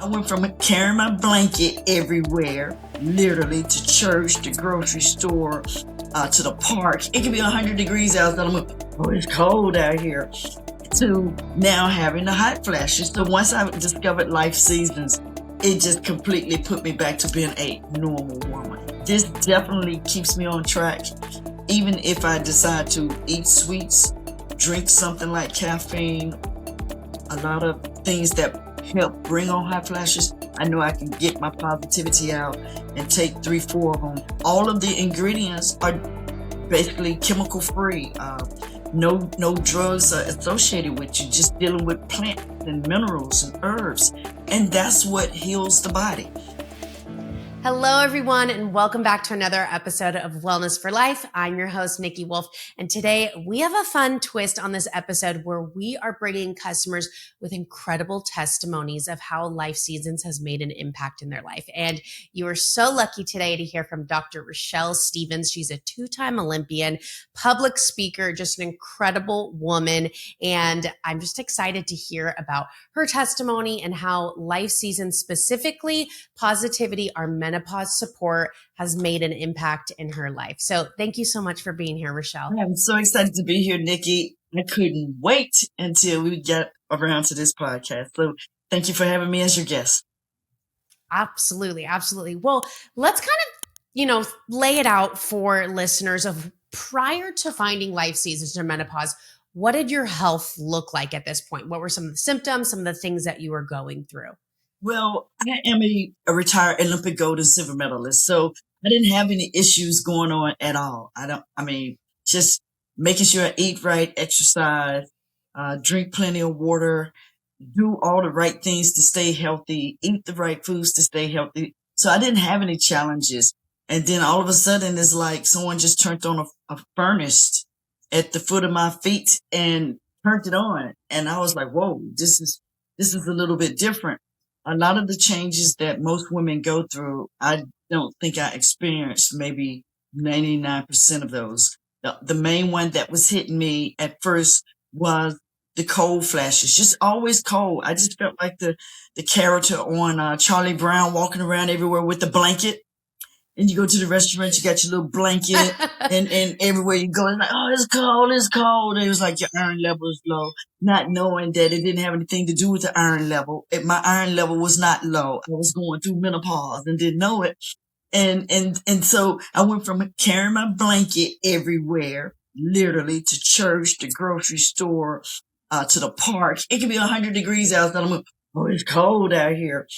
I went from carrying my blanket everywhere, literally, to church, the grocery store, to the park. It could be 100 degrees outside. I'm like, oh, it's cold out here. To now having the hot flashes. So once I discovered Life Seasons, it just completely put me back to being a normal woman. This definitely keeps me on track. Even if I decide to eat sweets, drink something like caffeine, a lot of things that help bring on hot flashes, I know I can get my positivity out and take 3-4 of them. All of the ingredients are basically chemical free. No drugs are associated with you, just dealing with plants and minerals and herbs. And that's what heals the body. Hello, everyone, and welcome back to another episode of Wellness for Life. I'm your host, Niki Wolf, and today we have a fun twist on this episode where we are bringing customers with incredible testimonies of how Life Seasons has made an impact in their life. And you are so lucky today to hear from Dr. Rochelle Stevens. She's a 2-time Olympian, public speaker, just an incredible woman, and I'm just excited to hear about her testimony and how Life Seasons, specifically Positivity, our menopause support, has made an impact in her life. So thank you so much for being here, Rochelle. I'm so excited to be here, Niki. I couldn't wait until we get around to this podcast. So thank you for having me as your guest. Absolutely. Absolutely. Well, let's kind of, lay it out for listeners of prior to finding Life Seasons or menopause, what did your health look like at this point? What were some of the symptoms, some of the things that you were going through? Well, I am a retired Olympic Gold and Silver Medalist, so I didn't have any issues going on at all. Just making sure I eat right, exercise, drink plenty of water, do all the right things to stay healthy, eat the right foods to stay healthy. So I didn't have any challenges. And then all of a sudden, it's like someone just turned on a furnace at the foot of my feet and turned it on. And I was like, whoa, this is a little bit different. A lot of the changes that most women go through, I don't think I experienced maybe 99% of those. The main one that was hitting me at first was the cold flashes, just always cold. I just felt like the character on Charlie Brown walking around everywhere with the blanket. And you go to the restaurant, you got your little blanket, and everywhere you go, it's like, oh, it's cold, it's cold. And it was like your iron level is low, not knowing that it didn't have anything to do with the iron level. My iron level was not low. I was going through menopause and didn't know it. And so I went from carrying my blanket everywhere, literally, to church, the grocery store, to the park. It could be 100 degrees outside. I'm like, oh, it's cold out here.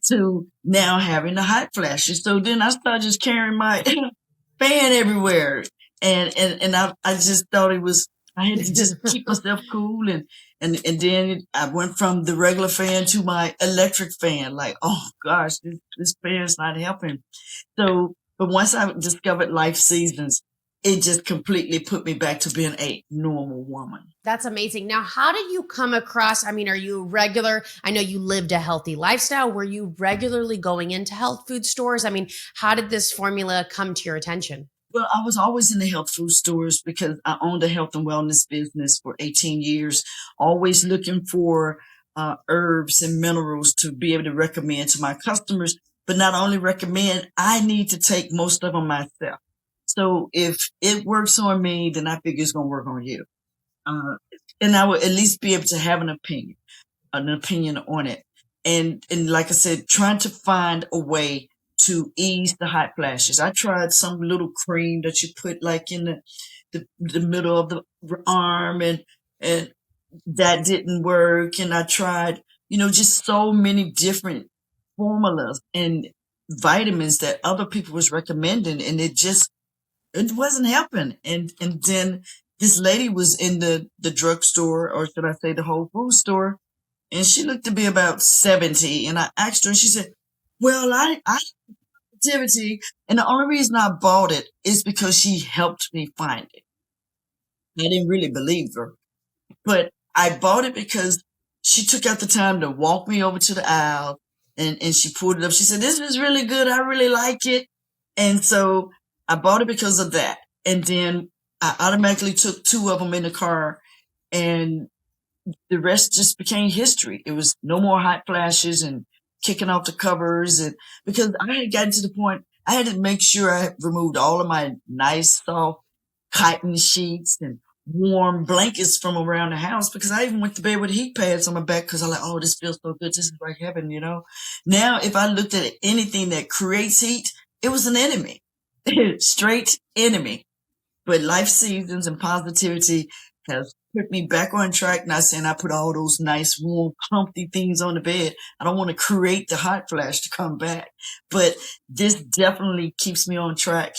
To now having the hot flashes. So then I started just carrying my fan everywhere. And I just thought I had to just keep myself cool. And then I went from the regular fan to my electric fan. Like, oh gosh, this fan's not helping. So, but once I discovered Life Seasons, it just completely put me back to being a normal woman. That's amazing. Now, how did you come across, are you regular? I know you lived a healthy lifestyle. Were you regularly going into health food stores? How did this formula come to your attention? Well, I was always in the health food stores because I owned a health and wellness business for 18 years, always looking for herbs and minerals to be able to recommend to my customers. But not only recommend, I need to take most of them myself. So if it works on me, then I figure it's going to work on you. And I would at least be able to have an opinion on it. And like I said, trying to find a way to ease the hot flashes. I tried some little cream that you put like in the middle of the arm, and that didn't work. And I tried, just so many different formulas and vitamins that other people was recommending, and it wasn't helping. And then this lady was in the drugstore, or should I say the Whole Food store, and she looked to be about 70. And I asked her, and she said, well, I activity, and the only reason I bought it is because she helped me find it. I didn't really believe her, but I bought it because she took out the time to walk me over to the aisle, and she pulled it up. She said, this is really good. I really like it. And so I bought it because of that. And then I automatically took 2 of them in the car, and the rest just became history. It was no more hot flashes, and kicking off the covers, and because I had gotten to the point I had to make sure I removed all of my nice soft cotton sheets and warm blankets from around the house, because I even went to bed with heat pads on my back because I'm like, oh, this feels so good. This is like heaven, you know? Now, if I looked at anything that creates heat, it was an enemy, straight enemy. But Life Seasons and Positivity has put me back on track. Not saying I put all those nice, warm, comfy things on the bed. I don't want to create the hot flash to come back. But this definitely keeps me on track.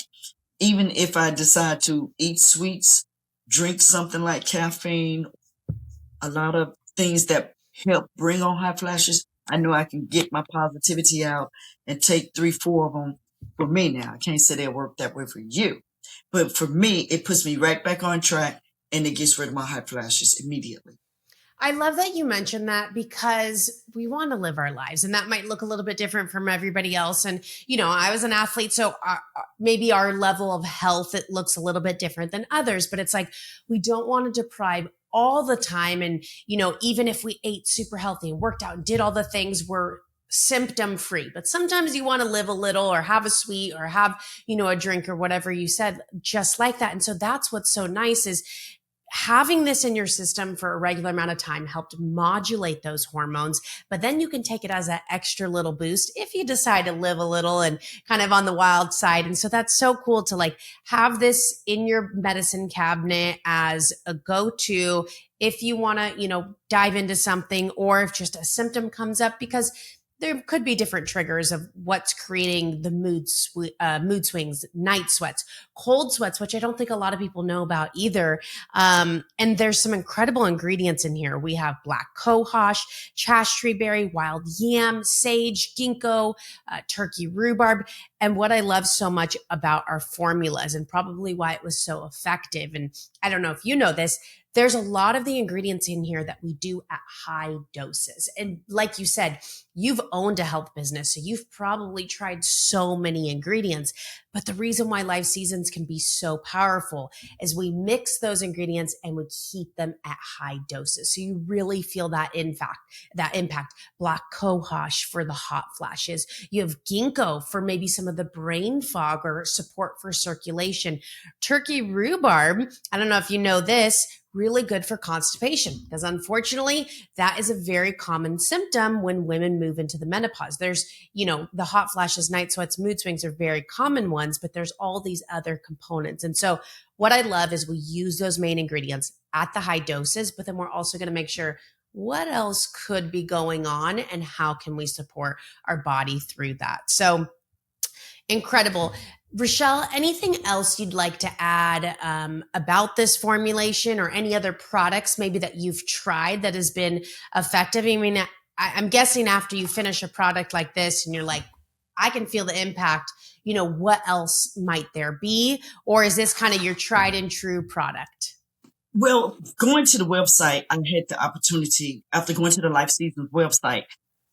Even if I decide to eat sweets, drink something like caffeine, a lot of things that help bring on hot flashes, I know I can get my positivity out and take 3, 4 of them for me now. I can't say they work that way for you. But for me, it puts me right back on track and it gets rid of my hot flashes immediately. I love that you mentioned that because we want to live our lives and that might look a little bit different from everybody else. And, you know, I was an athlete, so maybe our level of health, it looks a little bit different than others, but it's like, we don't want to deprive all the time. And, you know, even if we ate super healthy and worked out and did all the things, we're symptom free, but sometimes you want to live a little or have a sweet or have, you know, a drink or whatever you said, just like that. And so that's what's so nice is having this in your system for a regular amount of time helped modulate those hormones, but then you can take it as an extra little boost if you decide to live a little and kind of on the wild side. And so that's so cool to like have this in your medicine cabinet as a go-to if you want to, you know, dive into something or if just a symptom comes up, because there could be different triggers of what's creating the mood swings, night sweats, cold sweats, which I don't think a lot of people know about either. And there's some incredible ingredients in here. We have black cohosh, chaste berry, wild yam, sage, ginkgo, turkey rhubarb. And what I love so much about our formulas and probably why it was so effective, and I don't know if you know this, there's a lot of the ingredients in here that we do at high doses. And like you said, you've owned a health business, so you've probably tried so many ingredients. But the reason why Life Seasons can be so powerful is we mix those ingredients and we keep them at high doses. So you really feel that impact. Black cohosh for the hot flashes. You have ginkgo for maybe some of the brain fog or support for circulation. Turkey rhubarb, I don't know if you know this, really good for constipation, because unfortunately that is a very common symptom when women move into the menopause. There's, you know, the hot flashes, night sweats, mood swings are very common ones, but there's all these other components. And so what I love is we use those main ingredients at the high doses, but then we're also going to make sure what else could be going on and how can we support our body through that. So incredible. Rochelle, anything else you'd like to add about this formulation or any other products maybe that you've tried that has been effective? I mean, I'm guessing after you finish a product like this and you're like, I can feel the impact, you know, what else might there be? Or is this kind of your tried and true product? Well, going to the website, I had the opportunity after going to the Life Seasons website,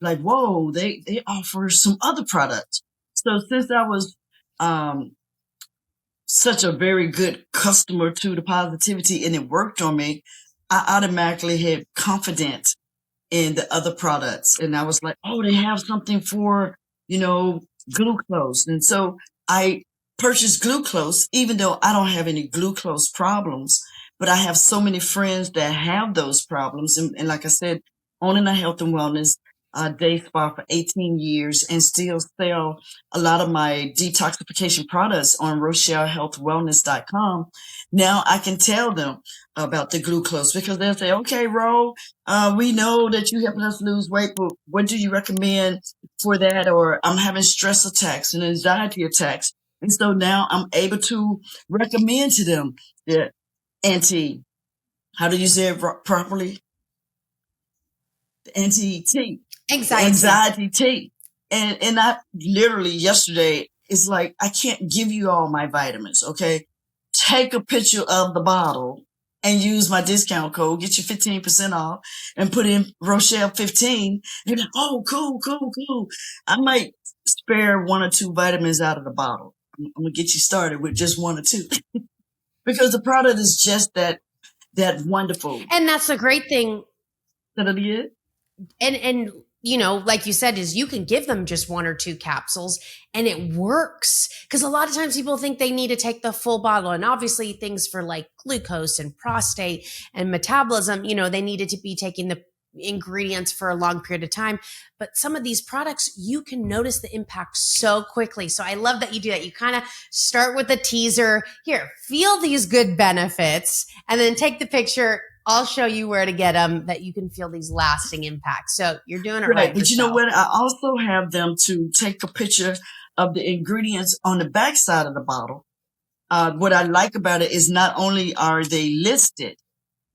like, whoa, they offer some other products. So since I was um, such a very good customer to the positivity and it worked on me, I automatically had confidence in the other products. And I was like, oh, they have something for, you know, glucose. And so I purchased glucose, even though I don't have any glucose problems, but I have so many friends that have those problems. And like I said, owning a health and wellness day spa for 18 years and still sell a lot of my detoxification products on RochelleHealthWellness.com. Now I can tell them about the glucose because they'll say, okay, Ro, we know that you helping us lose weight, but what do you recommend for that? Or I'm having stress attacks and anxiety attacks. And so now I'm able to recommend to them the how do you say it properly? The anti-T. Anxiety tea. And I literally yesterday, it's like, I can't give you all my vitamins. Okay. Take a picture of the bottle and use my discount code, get you 15% off and put in Rochelle 15. You're like, oh, cool, cool, cool. I might spare 1 or 2 vitamins out of the bottle. I'm going to get you started with just 1 or 2 because the product is just that wonderful. And that's the great thing. That it is. And like you said, is you can give them just 1 or 2 capsules and it works. Because a lot of times people think they need to take the full bottle. And obviously, things for like glucose and prostate and metabolism, they needed to be taking the ingredients for a long period of time. But some of these products, you can notice the impact so quickly. So I love that you do that. You kind of start with a teaser. Here, feel these good benefits, and then take the picture. I'll show you where to get them, that you can feel these lasting impacts. So you're doing it right. But you know Rochelle. what? I also have them to take a picture of the ingredients on the back side of the bottle. What I like about it is not only are they listed,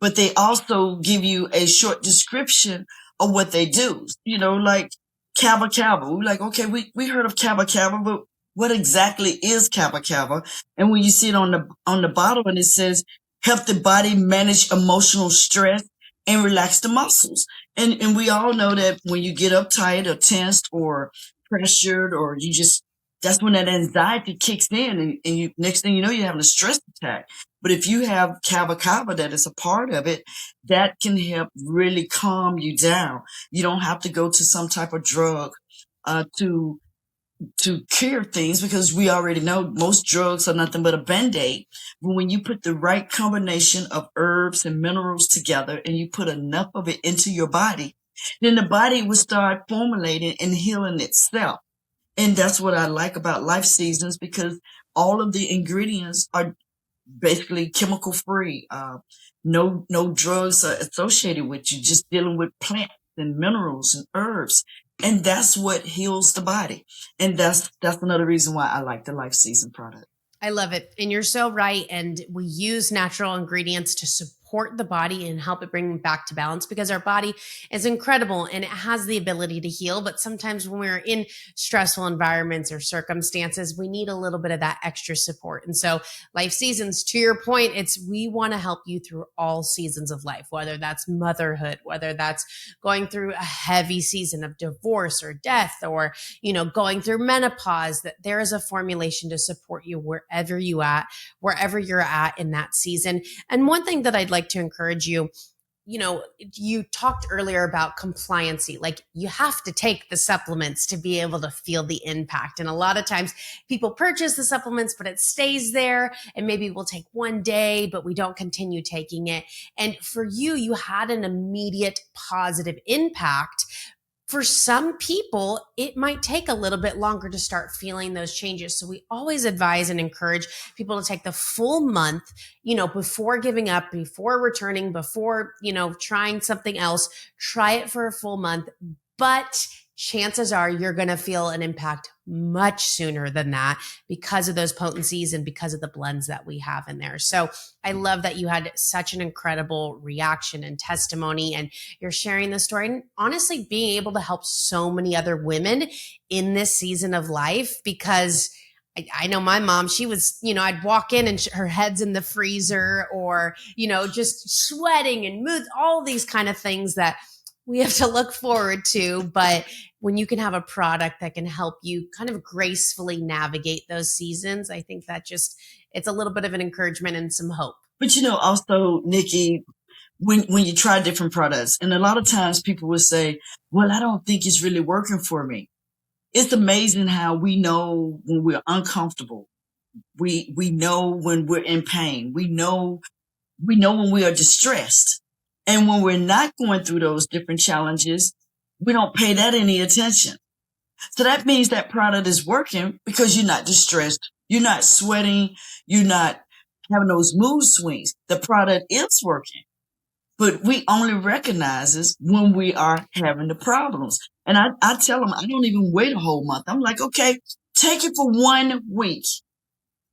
but they also give you a short description of what they do. Like Kava Kava. We're like, okay, we heard of Kava Kava, but what exactly is Kava Kava? And when you see it on the bottle and it says help the body manage emotional stress and relax the muscles. And we all know that when you get uptight or tensed or pressured, or that's when that anxiety kicks in, and you, next thing you know, you're having a stress attack. But if you have Kava Kava that is a part of it, that can help really calm you down. You don't have to go to some type of drug to cure things, because we already know most drugs are nothing but a band-aid. But when you put the right combination of herbs and minerals together and you put enough of it into your body, then the body will start formulating and healing itself. And that's what I like about Life Seasons, because all of the ingredients are basically chemical free. No drugs are associated with you, just dealing with plants and minerals and herbs. And that's what heals the body. And that's another reason why I like the Life Season product. I love it. And you're so right. And we use natural ingredients to support the body and help it bring back to balance, because our body is incredible and it has the ability to heal. But sometimes when we're in stressful environments or circumstances, we need a little bit of that extra support. And so Life Seasons, to your point, we want to help you through all seasons of life, whether that's motherhood, whether that's going through a heavy season of divorce or death, or, going through menopause, that there is a formulation to support you wherever you're at in that season. And one thing that I'd like to encourage you, you talked earlier about compliancy. Like, you have to take the supplements to be able to feel the impact. And a lot of times people purchase the supplements, but it stays there, and maybe we'll take one day, but we don't continue taking it. And for you, you had an immediate positive impact. For some people, it might take a little bit longer to start feeling those changes. So we always advise and encourage people to take the full month, before giving up, before returning, before, trying something else. Try it for a full month. But chances are you're going to feel an impact much sooner than that, because of those potencies and because of the blends that we have in there. So I love that you had such an incredible reaction and testimony, and you're sharing the story, and honestly being able to help so many other women in this season of life. Because I know my mom, she was, I'd walk in and her head's in the freezer, or, just sweating and mood, all these kind of things that we have to look forward to. But when you can have a product that can help you kind of gracefully navigate those seasons, I think that it's a little bit of an encouragement and some hope. But also, Niki, when you try different products, and a lot of times people will say, well, I don't think it's really working for me. It's amazing how we know when we're uncomfortable. We know when we're in pain. We know when we are distressed. And when we're not going through those different challenges, we don't pay that any attention. So that means that product is working because you're not distressed. You're not sweating. You're not having those mood swings. The product is working. But we only recognize this when we are having the problems. And I tell them, I don't even wait a whole month. I'm like, okay, take it for 1 week.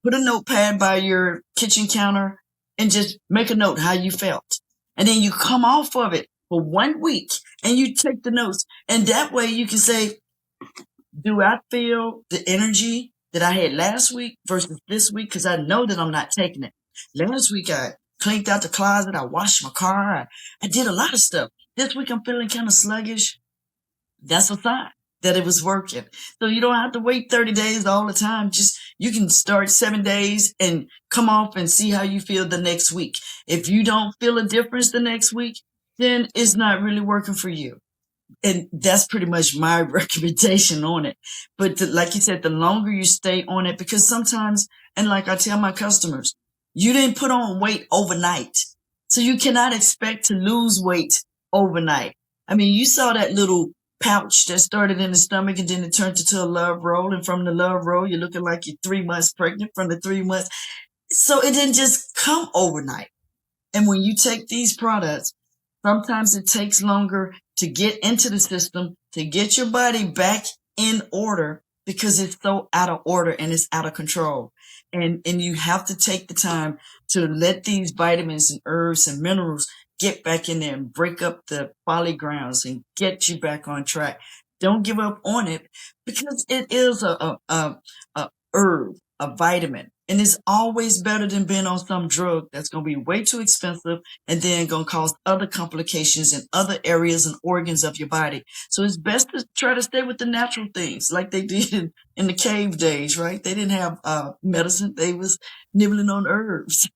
Put a notepad by your kitchen counter and just make a note how you felt. And then you come off of it for 1 week and you take the notes. And that way you can say, do I feel the energy that I had last week versus this week? Because I know that I'm not taking it. Last week I cleaned out the closet. I washed my car. I did a lot of stuff. This week I'm feeling kind of sluggish. That's a sign that it was working. So you don't have to wait 30 days all the time. You can start 7 days and come off and see how you feel the next week. If you don't feel a difference the next week, then it's not really working for you. And that's pretty much my recommendation on it. But like you said, the longer you stay on it, because sometimes, and like I tell my customers, you didn't put on weight overnight. So you cannot expect to lose weight overnight. I mean, you saw that little pouch that started in the stomach and then it turned into a love roll. And from the love roll, you're looking like you're 3 months pregnant from the 3 months. So it didn't just come overnight. And when you take these products, sometimes it takes longer to get into the system, to get your body back in order because it's so out of order and it's out of control. And you have to take the time to let these vitamins and herbs and minerals get back in there and break up the folly grounds and get you back on track. Don't give up on it because it is a herb, a vitamin. And it's always better than being on some drug that's going to be way too expensive and then going to cause other complications in other areas and organs of your body. So it's best to try to stay with the natural things like they did in the cave days, right? They didn't have medicine. They was nibbling on herbs.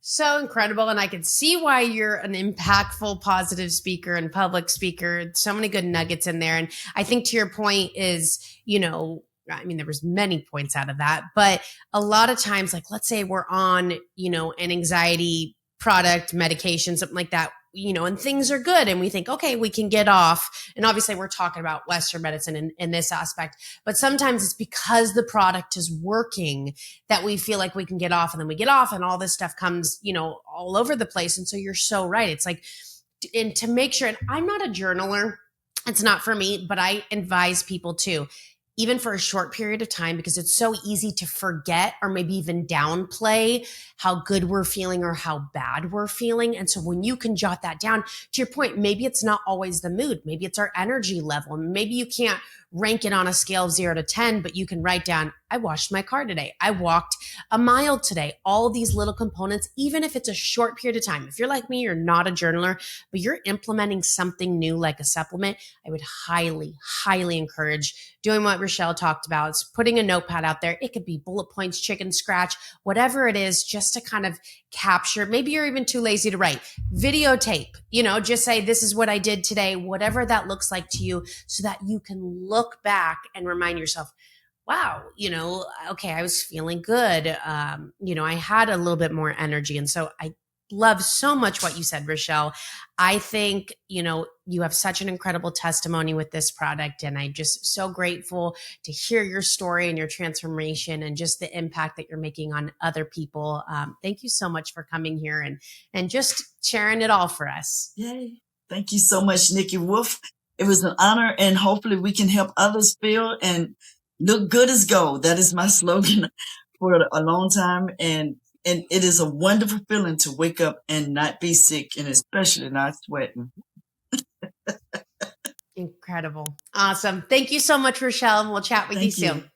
So incredible. And I can see why you're an impactful, positive speaker and public speaker. So many good nuggets in there. And I think to your point is, I mean, there was many points out of that, but a lot of times, like, let's say we're on, an anxiety product, medication, something like that, and things are good. And we think, okay, we can get off. And obviously we're talking about Western medicine in this aspect, but sometimes it's because the product is working that we feel like we can get off, and then we get off and all this stuff comes, all over the place. And so you're so right. It's like, and to make sure, and I'm not a journaler, it's not for me, but I advise people to, even for a short period of time, because it's so easy to forget or maybe even downplay how good we're feeling or how bad we're feeling. And so when you can jot that down, to your point, maybe it's not always the mood. Maybe it's our energy level. Maybe you can't rank it on a scale of 0 to 10, but you can write down, I washed my car today. I walked a mile today. All these little components, even if it's a short period of time. If you're like me, you're not a journaler, but you're implementing something new like a supplement, I would highly, highly encourage doing what Rochelle talked about. It's putting a notepad out there. It could be bullet points, chicken scratch, whatever it is, just to kind of capture. Maybe you're even too lazy to write. Videotape, just say, this is what I did today, whatever that looks like to you, so that you can look back and remind yourself, wow, okay, I was feeling good. I had a little bit more energy. And so I love so much what you said, Rochelle. I think, you have such an incredible testimony with this product. And I'm just so grateful to hear your story and your transformation and just the impact that you're making on other people. Thank you so much for coming here and just sharing it all for us. Yay. Thank you so much, Niki Wolf. It was an honor, and hopefully we can help others feel and look good as gold. That is my slogan for a long time. And it is a wonderful feeling to wake up and not be sick, and especially not sweating. Incredible. Awesome. Thank you so much, Rochelle. And we'll chat with you soon.